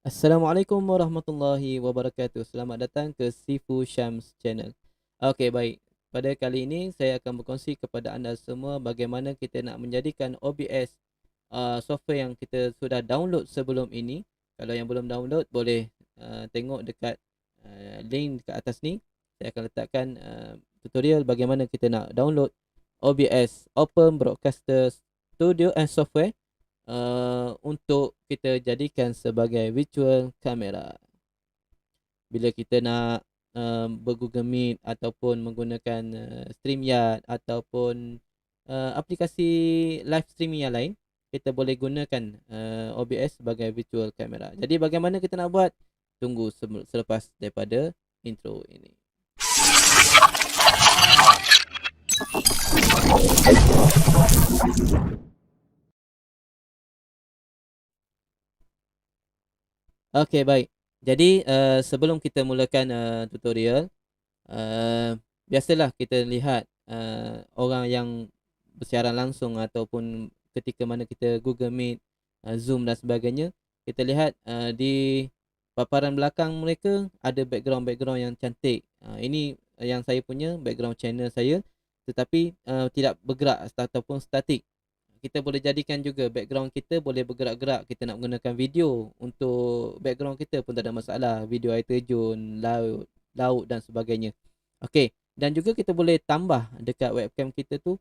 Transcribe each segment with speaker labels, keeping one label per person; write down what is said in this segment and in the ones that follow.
Speaker 1: Assalamualaikum warahmatullahi wabarakatuh. Selamat datang ke Sifu Syams Channel. Okey, baik. Pada kali ini saya akan berkongsi kepada anda semua bagaimana kita nak menjadikan OBS software yang kita sudah download sebelum ini. Kalau yang belum download boleh tengok dekat link dekat atas ni. Saya akan letakkan tutorial bagaimana kita nak download OBS Open Broadcaster Studio and Software untuk kita jadikan sebagai virtual camera. Bila kita nak ber-Google Meet ataupun menggunakan StreamYard ataupun aplikasi live streaming yang lain, kita boleh gunakan OBS sebagai virtual camera. Jadi bagaimana kita nak buat? Tunggu selepas daripada intro ini. Okey, baik. Jadi sebelum kita mulakan tutorial, biasalah kita lihat orang yang bersiaran langsung ataupun ketika mana kita Google Meet, Zoom dan sebagainya, kita lihat di paparan belakang mereka ada background-background yang cantik. Ini yang saya punya background channel saya, tetapi tidak bergerak ataupun statik. Kita boleh jadikan juga background kita boleh bergerak-gerak. Kita nak gunakan video untuk background kita pun tak ada masalah. Video air terjun, laut dan sebagainya. Okey, dan juga kita boleh tambah dekat webcam kita tu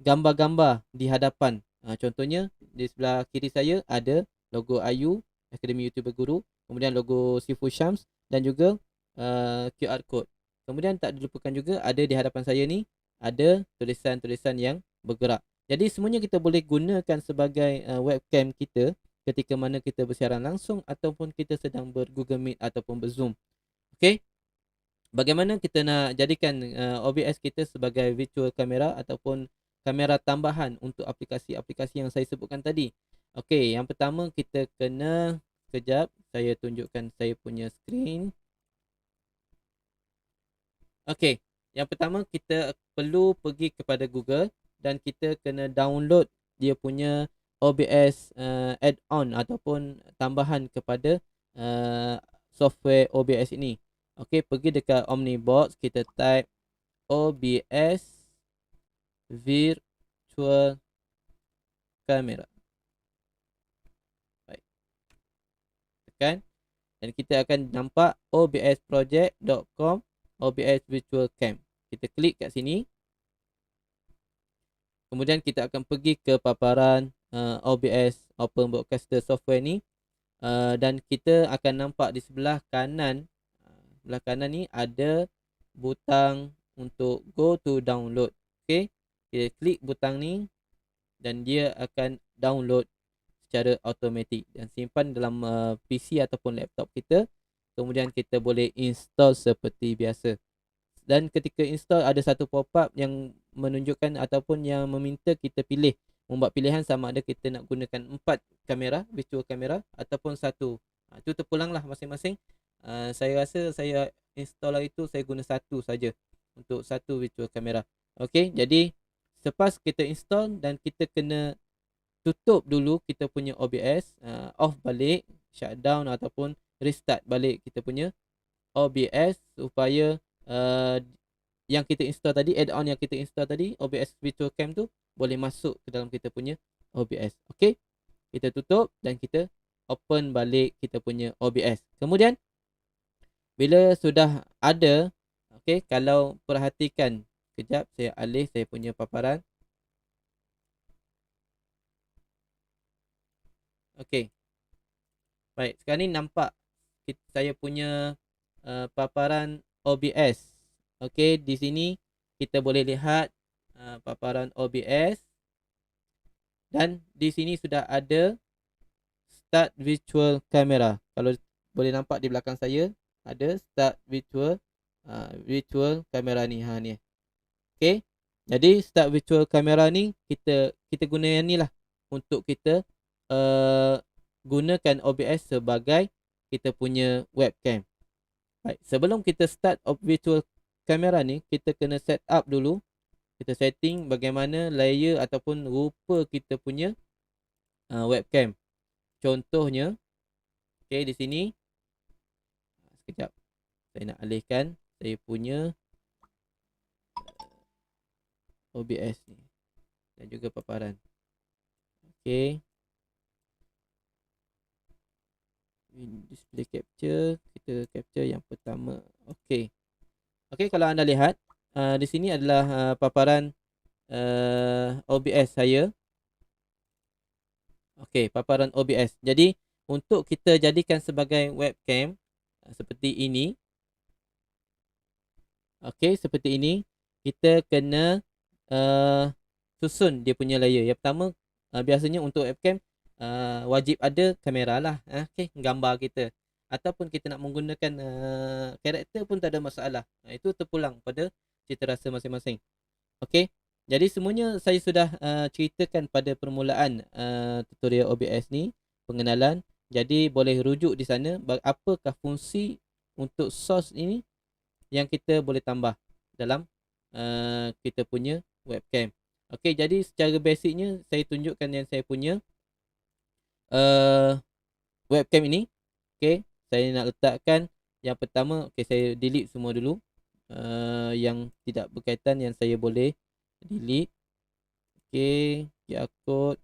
Speaker 1: gambar-gambar di hadapan. Contohnya di sebelah kiri saya ada logo Ayu Akademi YouTuber Guru, kemudian logo Sifu Syams dan juga QR code. Kemudian tak dilupakan juga ada di hadapan saya ni ada tulisan-tulisan yang bergerak. Jadi semuanya kita boleh gunakan sebagai webcam kita ketika mana kita bersiaran langsung ataupun kita sedang ber-Google Meet ataupun ber-Zoom. Okey. Bagaimana kita nak jadikan OBS kita sebagai virtual kamera ataupun kamera tambahan untuk aplikasi-aplikasi yang saya sebutkan tadi. Okey, yang pertama kita kena, sekejap saya tunjukkan saya punya skrin. Okey, yang pertama kita perlu pergi kepada Google dan kita kena download dia punya OBS add-on ataupun tambahan kepada software OBS ini. Okey, pergi dekat Omnibox, kita type OBS Virtual Camera. Baik. Tekan dan kita akan nampak obsproject.com OBS Virtual Cam. Kita klik kat sini. Kemudian kita akan pergi ke paparan OBS Open Broadcaster Software ni. Dan kita akan nampak di sebelah kanan. Sebelah kanan ni ada butang untuk go to download. Okay. Kita klik butang ni dan dia akan download secara automatik dan simpan dalam PC ataupun laptop kita. Kemudian kita boleh install seperti biasa. Dan ketika install ada satu pop-up yang menunjukkan ataupun yang meminta kita pilih, membuat pilihan sama ada kita nak gunakan 4 kamera, virtual kamera ataupun satu. Itu terpulanglah masing-masing. Saya rasa saya install hari tu saya guna satu saja untuk satu virtual kamera. Okey, jadi selepas kita install dan kita kena tutup dulu kita punya OBS, off balik, shutdown ataupun restart balik kita punya OBS supaya yang kita install tadi, add-on yang kita install tadi, OBS Virtual Cam tu boleh masuk ke dalam kita punya OBS. Okey, kita tutup dan kita open balik kita punya OBS. Kemudian bila sudah ada, okey, kalau perhatikan, kejap saya alih saya punya paparan. Okey. Baik, sekarang ni nampak saya punya paparan OBS. Okey, di sini kita boleh lihat paparan OBS dan di sini sudah ada start virtual camera. Kalau boleh nampak di belakang saya ada start virtual camera ni, ni. Okey. Jadi start virtual camera ni kita guna yang ni lah untuk kita gunakan OBS sebagai kita punya webcam. Baik, sebelum kita start virtual camera ni, kita kena set up dulu. Kita setting bagaimana layer ataupun rupa kita punya webcam. Contohnya, Okey, di sini sekejap saya nak alihkan saya punya OBS ni dan juga paparan. Okey. Display capture, kita capture yang pertama. Okey. Okey, kalau anda lihat di sini adalah paparan OBS saya. Okey, paparan OBS. Jadi untuk kita jadikan sebagai webcam seperti ini. Okey, seperti ini kita kena susun dia punya layer. Yang pertama biasanya untuk webcam wajib ada kamera lah, okey, gambar kita. Ataupun kita nak menggunakan karakter pun tak ada masalah. Itu terpulang pada citarasa masing-masing. Okey. Jadi semuanya saya sudah ceritakan pada permulaan tutorial OBS ni, pengenalan. Jadi boleh rujuk di sana apakah fungsi untuk source ini yang kita boleh tambah dalam kita punya webcam. Okey, jadi secara basicnya saya tunjukkan yang saya punya webcam ini. Okey, saya nak letakkan yang pertama. Okey, saya delete semua dulu yang tidak berkaitan yang saya boleh delete. Okey, QR code,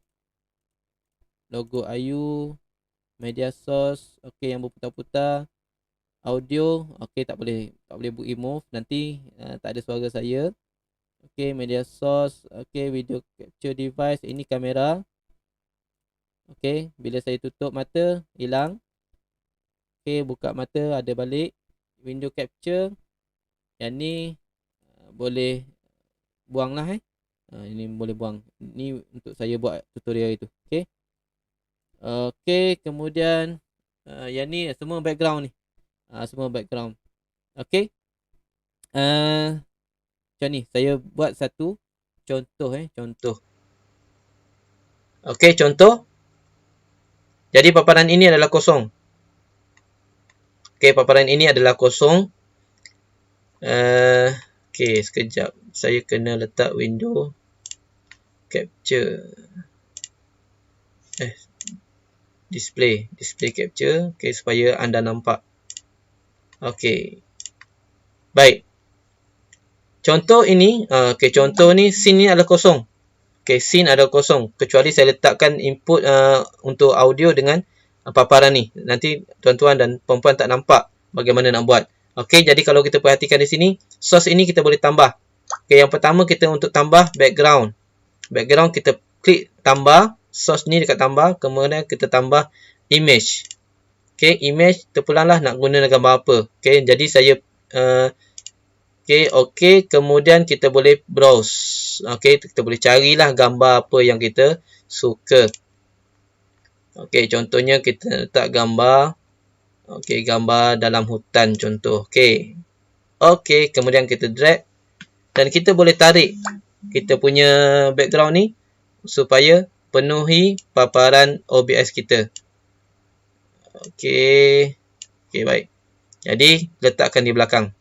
Speaker 1: logo Ayu, media source, okey, yang berputar-putar, audio, okey, tak boleh remove, nanti tak ada suara saya. Okey, media source, okey, video capture device, ini kamera. Okey, bila saya tutup mata hilang. Okey, buka mata ada balik. Window capture, yang ni boleh buang lah ini boleh buang. Ni untuk saya buat tutorial itu. Okey. Okey, kemudian yang ni semua background ni. Semua background. Okey. Macam ni, saya buat satu contoh contoh. Okey, contoh. Jadi paparan ini adalah kosong. Okey, paparan ini adalah kosong. Okey, sekejap. Saya kena letak window capture. Display capture. Okey, supaya anda nampak. Okey. Baik. Contoh ini, contoh ni scene ni adalah kosong. Okey, scene adalah kosong kecuali saya letakkan input untuk audio dengan paparan ni. Nanti tuan-tuan dan puan-puan tak nampak bagaimana nak buat. Okey, jadi kalau kita perhatikan di sini, source ini kita boleh tambah. Okey, yang pertama kita untuk tambah background. Background kita klik tambah, source ni dekat tambah, kemudian kita tambah image. Okey, image terpulanglah nak guna gambar apa. Okey, jadi saya okey, kemudian kita boleh browse. Okey, kita boleh carilah gambar apa yang kita suka. Okey, contohnya kita letak gambar. Okey, gambar dalam hutan contoh. Okey. Okey, kemudian kita drag dan kita boleh tarik kita punya background ni supaya penuhi paparan OBS kita. Okey. Okey, baik. Jadi, letakkan di belakang.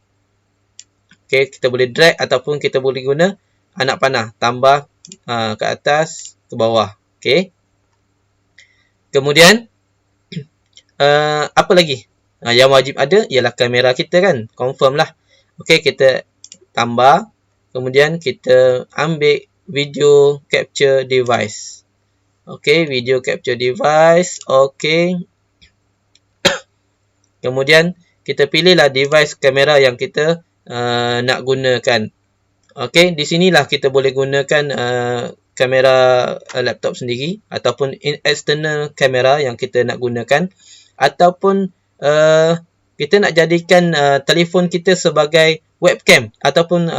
Speaker 1: Okey, kita boleh drag ataupun kita boleh guna anak panah. Tambah ke atas, ke bawah. Okey. Kemudian, apa lagi? Yang wajib ada ialah kamera kita kan. Confirm lah. Okey, kita tambah. Kemudian kita ambil video capture device. Okey, video capture device. Okey. Kemudian kita pilihlah device kamera yang kita nak gunakan. Okey, di sinilah kita boleh gunakan kamera laptop sendiri ataupun external kamera yang kita nak gunakan, ataupun kita nak jadikan telefon kita sebagai webcam ataupun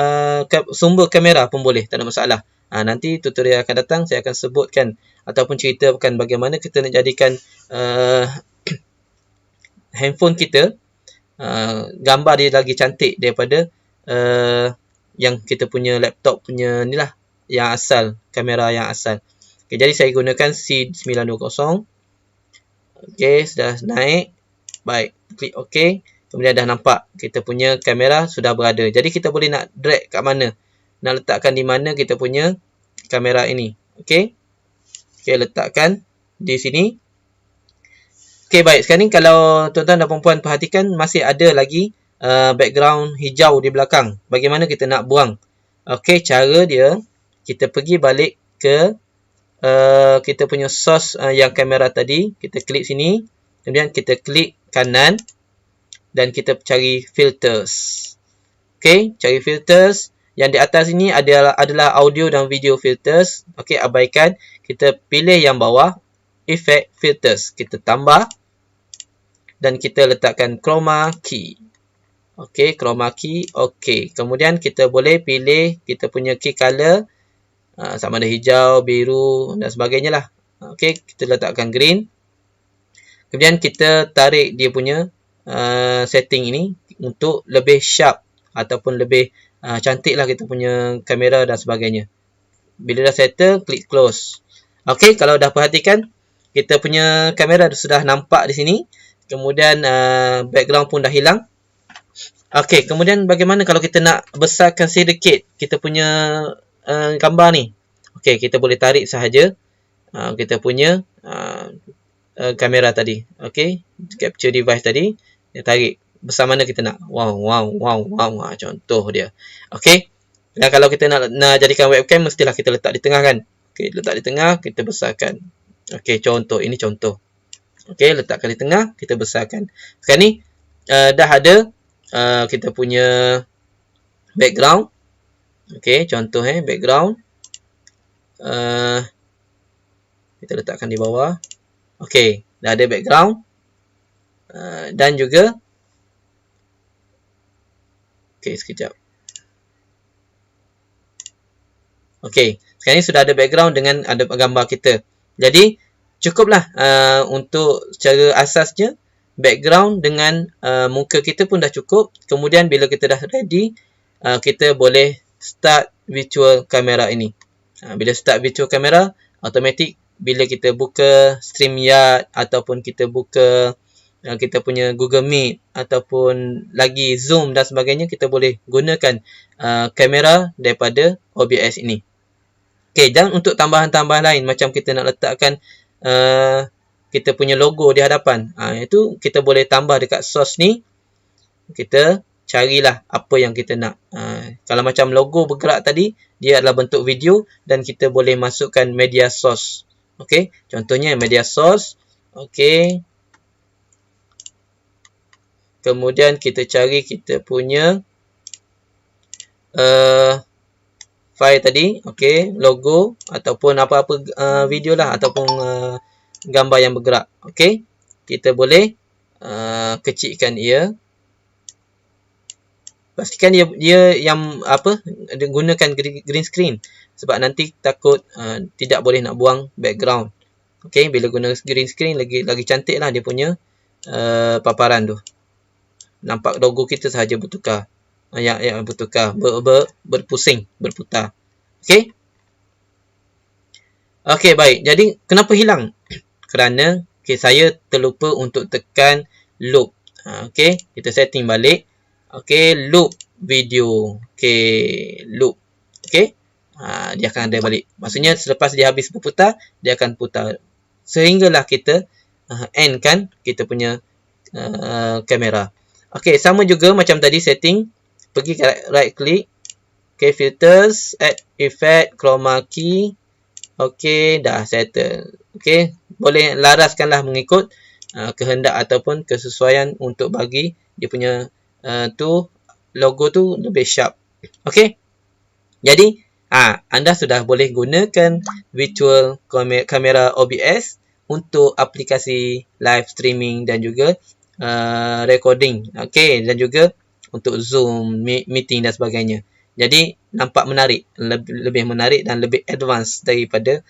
Speaker 1: sumber kamera pun boleh, tak ada masalah. Nanti tutorial akan datang saya akan sebutkan ataupun ceritakan bagaimana kita nak jadikan handphone kita gambar dia lagi cantik daripada yang kita punya laptop punya ni lah, yang asal, kamera yang asal. Okay, jadi saya gunakan C920. Okey, sudah naik. Baik, klik OK. Kemudian dah nampak kita punya kamera sudah berada. Jadi kita boleh nak drag kat mana, nak letakkan di mana kita punya kamera ini. Okey. Okey, letakkan di sini.
Speaker 2: Okey, baik. Sekarang ni kalau tuan-tuan dan puan-puan perhatikan, masih ada lagi background hijau di belakang. Bagaimana kita nak buang? Okey, cara dia, kita pergi balik ke kita punya source yang kamera tadi. Kita klik sini. Kemudian kita klik kanan. Dan kita cari filters. Okey, cari filters. Yang di atas ini adalah audio dan video filters. Okey, abaikan. Kita pilih yang bawah. Effect filters. Kita tambah. Dan kita letakkan chroma key. Okey, chroma key. Okey, kemudian kita boleh pilih kita punya key color. Sama ada hijau, biru dan sebagainya lah. Okey, kita letakkan green. Kemudian kita tarik dia punya setting ini untuk lebih sharp ataupun lebih cantik lah kita punya kamera dan sebagainya. Bila dah settle, klik close. Okey, kalau dah perhatikan, kita punya kamera sudah nampak di sini. Kemudian background pun dah hilang. Okey, kemudian bagaimana kalau kita nak besarkan sedikit kita punya gambar ni? Okey, kita boleh tarik sahaja kita punya kamera tadi. Okey, capture device tadi, dia tarik besar mana kita nak. Wow. Contoh dia. Okey. Dan kalau kita nak jadikan webcam, mestilah kita letak di tengah kan. Okey, letak di tengah, kita besarkan. Okey, contoh. Ini contoh. Okey, letakkan di tengah, kita besarkan. Sekarang ni dah ada kita punya background. Okey, contoh background. Kita letakkan di bawah. Okey, dah ada background. Dan juga okey, sekejap. Okey, sekarang ni sudah ada background dengan ada gambar kita. Jadi, cukuplah untuk secara asasnya background dengan muka kita pun dah cukup. Kemudian bila kita dah ready, kita boleh start virtual camera ini. Bila start virtual camera, automatik bila kita buka StreamYard ataupun kita buka kita punya Google Meet ataupun lagi Zoom dan sebagainya, kita boleh gunakan kamera daripada OBS ini. Okey, dan untuk tambahan-tambahan lain macam kita nak letakkan kita punya logo di hadapan, itu kita boleh tambah dekat source ni. Kita carilah apa yang kita nak. Kalau macam logo bergerak tadi, dia adalah bentuk video dan kita boleh masukkan media source. Okey, contohnya media source. Okey. Kemudian kita cari kita punya file tadi. Okey, logo ataupun apa-apa video lah ataupun gambar yang bergerak. Okey, kita boleh kecilkan ia. Pastikan dia yang gunakan green screen sebab nanti takut tidak boleh nak buang background. Okey, bila guna green screen lagi cantik lah dia punya paparan tu. Nampak logo kita sahaja bertukar. Yang bertukar, berpusing, berputar. Okey. Okey, baik. Jadi kenapa hilang? Kerana saya terlupa untuk tekan loop. Okey, kita setting balik. Okey, loop video. Okey, loop. Okey. Dia akan ada balik. Maksudnya selepas dia habis berputar, dia akan putar sehinggalah kita endkan kita punya kamera. Okey, sama juga macam tadi setting. Pergi ke right click. Okey, filters, add effect, chroma key. Okey, dah settle. Okey, boleh laraskanlah mengikut kehendak ataupun kesesuaian untuk bagi dia punya logo tu lebih sharp. Okey. Jadi, anda sudah boleh gunakan virtual camera OBS untuk aplikasi live streaming dan juga recording. Okey, dan juga untuk Zoom, meeting dan sebagainya. Jadi nampak menarik, lebih menarik dan lebih advance daripada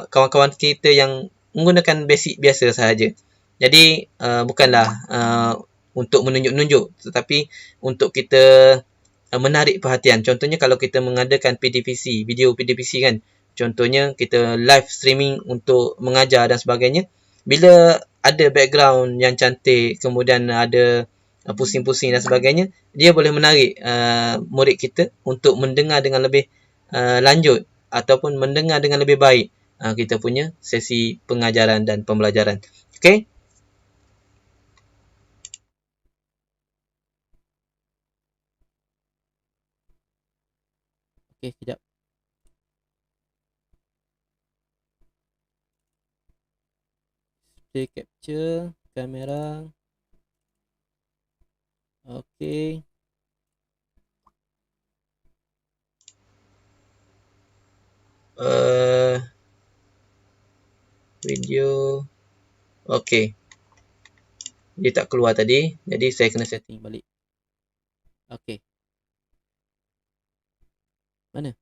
Speaker 2: kawan-kawan kita yang menggunakan basic biasa sahaja. Jadi bukanlah untuk menunjuk-nunjuk, tetapi untuk kita menarik perhatian. Contohnya kalau kita mengadakan PDPC, video PDPC kan. Contohnya kita live streaming untuk mengajar dan sebagainya. Bila ada background yang cantik, kemudian ada pusing-pusing dan sebagainya, dia boleh menarik murid kita untuk mendengar dengan lebih lanjut ataupun mendengar dengan lebih baik kita punya sesi pengajaran dan pembelajaran. Okey.
Speaker 1: Okey, kejap. Display capture, kamera. Okey.
Speaker 2: Video. Okey. Dia tak keluar tadi. Jadi saya kena setting.
Speaker 1: Setting balik. Okey. Mana?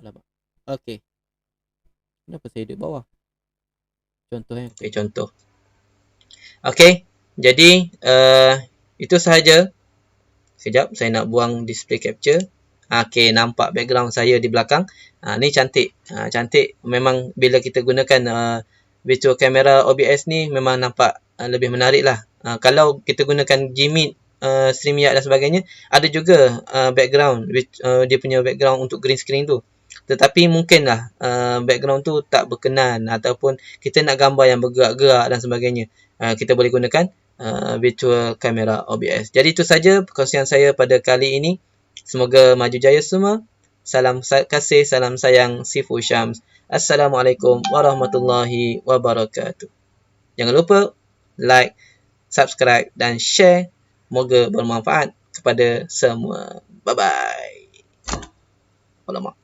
Speaker 1: Alamak. Okey. Kenapa saya duduk bawah? Contoh yang
Speaker 2: Okey, contoh. Okey. Jadi itu sahaja. Sekejap, saya nak buang display capture. Okey, nampak background saya di belakang. Ni cantik. Cantik. Memang bila kita gunakan virtual camera OBS ni memang nampak lebih menarik lah. Kalau kita gunakan Gmeet, StreamYard dan sebagainya, ada juga background, dia punya background untuk green screen tu. Tetapi mungkinlah background tu tak berkenan ataupun kita nak gambar yang bergerak-gerak dan sebagainya. Kita boleh gunakan virtual camera OBS. Jadi itu saja perkongsian saya pada kali ini. Semoga maju jaya semua. Salam kasih, salam sayang, Sifu Syams. Assalamualaikum warahmatullahi wabarakatuh. Jangan lupa like, subscribe dan share. Moga bermanfaat kepada semua. Bye-bye. Alamak.